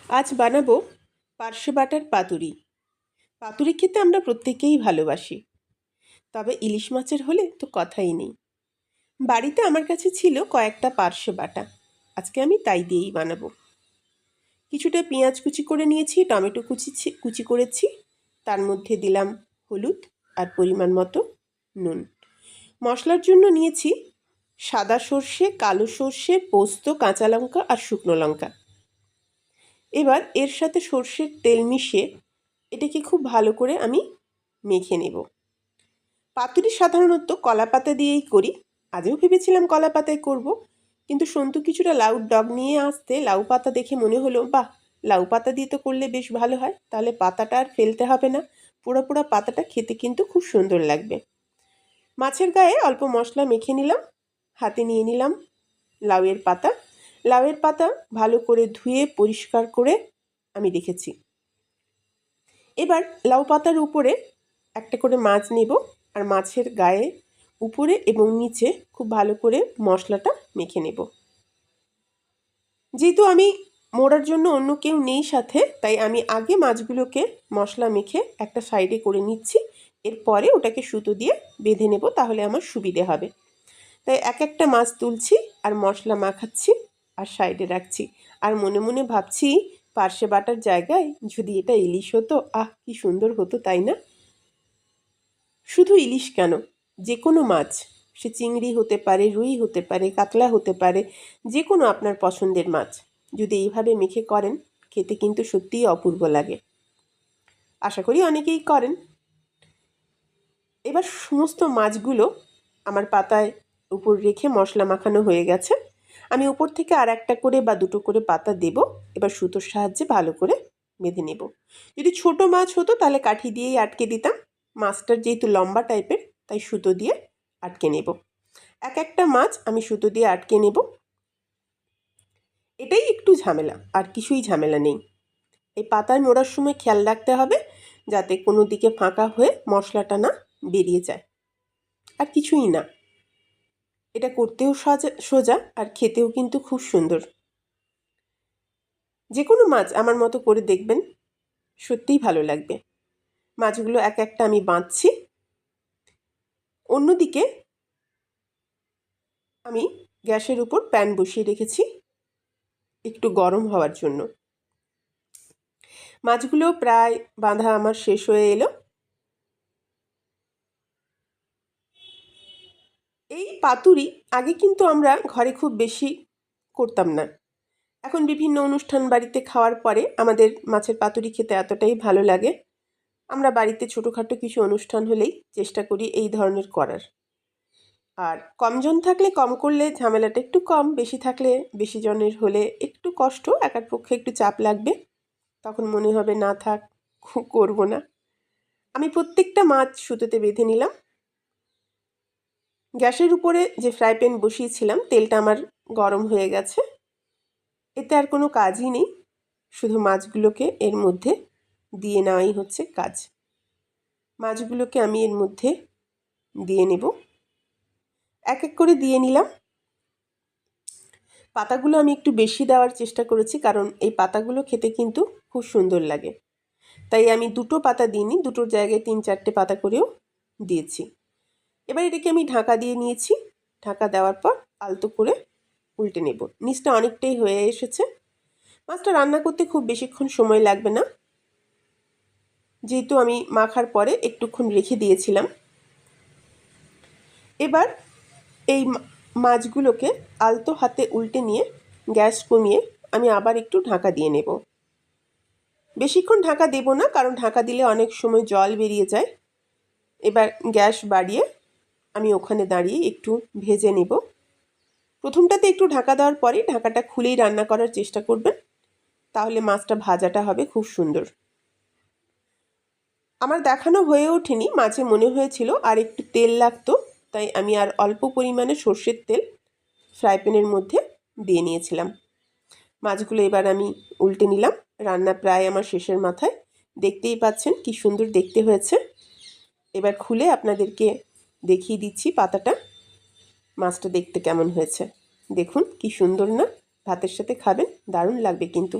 আজ বানাবো পার্শে বাটার পাতুরি। পাতুরি খেতে আমরা প্রত্যেকেই ভালোবাসি, তবে ইলিশ মাছের হলে তো কথাই নেই। বাড়িতে আমার কাছে ছিল কয়েকটা পার্শে বাটা, আজকে আমি তাই দিয়েই বানাবো। কিছুটা পেঁয়াজ কুচি করে নিয়েছি, টমেটো কুচি করেছি, তার মধ্যে দিলাম হলুদ আর পরিমাণ মতো নুন। মশলার জন্য নিয়েছি সাদা সর্ষে, কালো সর্ষে, পোস্ত, কাঁচা লঙ্কা আর শুকনো লঙ্কা। এবার এর সাথে সর্ষের তেল মিশিয়ে এটাকে খুব ভালো করে আমি মেখে নেব। পাতুরি সাধারণত কলা পাতা দিয়েই করি, আজও ভেবেছিলাম কলা পাতায় করব, কিন্তু সন্তু কিছুটা লাউর ডগ নিয়ে আসতে লাউ পাতা দেখে মনে হলো বাহ, লাউ পাতা দিয়ে তো করলে বেশ ভালো হয়, তাহলে পাতাটা আর ফেলতে হবে না, পোড়া পোড়া পাতাটা খেতে কিন্তু খুব সুন্দর লাগবে। মাছের গায়ে অল্প মশলা মেখে নিলাম, হাতে নিয়ে নিলাম লাউয়ের পাতা। লাউয়ের পাতা ভালো করে ধুয়ে পরিষ্কার করে আমি রেখেছি। এবার লাউ পাতার উপরে একটা করে মাছ নেব, আর মাছের গায়ে উপরে এবং নিচে খুব ভালো করে মশলাটা মেখে নেব। যেহেতু আমি মোড়ার জন্য অন্য কেউ নেই সাথে, তাই আমি আগে মাছগুলোকে মশলা মেখে একটা সাইডে করে নিচ্ছি, এরপরে ওটাকে সুতো দিয়ে বেঁধে নেব, তাহলে আমার সুবিধে হবে। তাই এক একটা মাছ তুলছি আর মশলা মাখাচ্ছি আর সাইডে রাখছি, আর মনে মনে ভাবছি পার্শে বাটার জায়গায় যদি এটা ইলিশ হতো, আহ কি সুন্দর হতো, তাই না? শুধু ইলিশ কেন, যে কোনো মাছ, সে চিংড়ি হতে পারে, রুই হতে পারে, কাতলা হতে পারে, যে কোনো আপনার পছন্দের মাছ যদি এইভাবে মেখে করেন, খেতে কিন্তু সত্যিই অপূর্ব লাগে। আশা করি অনেকেই করেন। এবার সমস্ত মাছগুলো আমার পাতায় উপর রেখে মশলা মাখানো হয়ে গেছে। আমি উপর থেকে আর একটা করে বা দুটো করে পাতা দেব, এবার সুতোর সাহায্যে ভালো করে বেঁধে নেব। যদি ছোট মাছ হতো তাহলে কাঠি দিয়েই আটকে দিতাম, মাছটার যেহেতু লম্বা টাইপের তাই সুতো দিয়ে আটকে নেব। এক একটা মাছ আমি সুতো দিয়ে আটকে নেব, এটাই একটু ঝামেলা, আর কিছুই ঝামেলা নেই। এই পাতায় মোড়ার সময় খেয়াল রাখতে হবে যাতে কোনো দিকে ফাঁকা হয়ে মশলাটা না বেরিয়ে যায়, আর কিছুই না। এটা করতেও সোজা আর খেতেও কিন্তু খুব সুন্দর। যে কোনো মাছ আমার মতো করে দেখবেন, সত্যিই ভালো লাগবে। মাছগুলো এক একটা আমি বাঁধছি। অন্যদিকে আমি গ্যাসের উপর প্যান বসিয়ে রেখেছি একটু গরম হওয়ার জন্য। মাছগুলো প্রায় বাঁধা আমার শেষ হয়ে এলো। এই পাতুরি আগে কিন্তু আমরা ঘরে খুব বেশি করতাম না, এখন বিভিন্ন অনুষ্ঠান বাড়িতে খাওয়ার পরে আমাদের মাছের পাতুরি খেতে এতটাই ভালো লাগে, আমরা বাড়িতে ছোটোখাটো কিছু অনুষ্ঠান হলেই চেষ্টা করি এই ধরনের করার। আর কম জন থাকলে কম করলে ঝামেলাটা একটু কম, বেশি থাকলে বেশি জনের হলে একটু কষ্ট, একার পক্ষে একটু চাপ লাগবে, তখন মনে হবে না থাক, করবো না। আমি প্রত্যেকটা মাছ সুতোতে বেঁধে নিলাম। গ্যাসের উপরে যে ফ্রাই প্যান বসিয়েছিলাম, তেলটা আমার গরম হয়ে গেছে। এতে আর কোনো কাজই নেই, শুধু মাছগুলোকে এর মধ্যে দিয়ে নেওয়াই হচ্ছে কাজ। মাছগুলোকে আমি এর মধ্যে দিয়ে নেব, এক এক করে দিয়ে নিলাম। পাতাগুলো আমি একটু বেশি দেওয়ার চেষ্টা করেছি, কারণ এই পাতাগুলো খেতে কিন্তু খুব সুন্দর লাগে, তাই আমি দুটো পাতা দিইনি, দুটোর জায়গায় 3-4টে পাতা করেও দিয়েছি। এবার এটাকে আমি ঢাকা দিয়ে নিয়েছি। ঢাকা দেওয়ার পর আলতো করে উল্টে নেব। নিচটা অনেকটাই হয়ে এসেছে। মাছটা রান্না করতে খুব বেশিক্ষণ সময় লাগবে না, যেহেতু আমি মাখার পরে একটুক্ষণ রেখে দিয়েছিলাম। এবার এই মাছগুলোকে আলতো হাতে উল্টে নিয়ে গ্যাস কমিয়ে আমি আবার একটু ঢাকা দিয়ে নেব। বেশিক্ষণ ঢাকা দেব না, কারণ ঢাকা দিলে অনেক সময় জল বেরিয়ে যায়। এবার গ্যাস বাড়িয়ে আমি ওখানে দাঁড়িয়ে একটু ভেজে নেব। প্রথমটাতে একটু ঢাকা দেওয়ার পরে ঢাকাটা খুলেই রান্না করার চেষ্টা করবেন, তাহলে মাছটা ভাজাটা হবে খুব সুন্দর। আমার দেখানো হয়ে ওঠেনি, মাঝে মনে হয়েছিল আর একটু তেল লাগতো, তাই আমি আর অল্প পরিমাণে সর্ষের তেল ফ্রাই প্যানের মধ্যে দিয়ে নিয়েছিলাম। মাছগুলো এবার আমি উল্টে নিলাম। রান্না প্রায় আমার শেষের মাথায়, দেখতেই পাচ্ছেন কি সুন্দর দেখতে হয়েছে। এবার খুলে আপনাদেরকে দেখিয়ে দিচ্ছি পাতাটা, মাছটা দেখতে কেমন হয়েছে। দেখুন কি সুন্দর না, ভাতের সাথে খাবেন দারুণ লাগবে কিন্তু।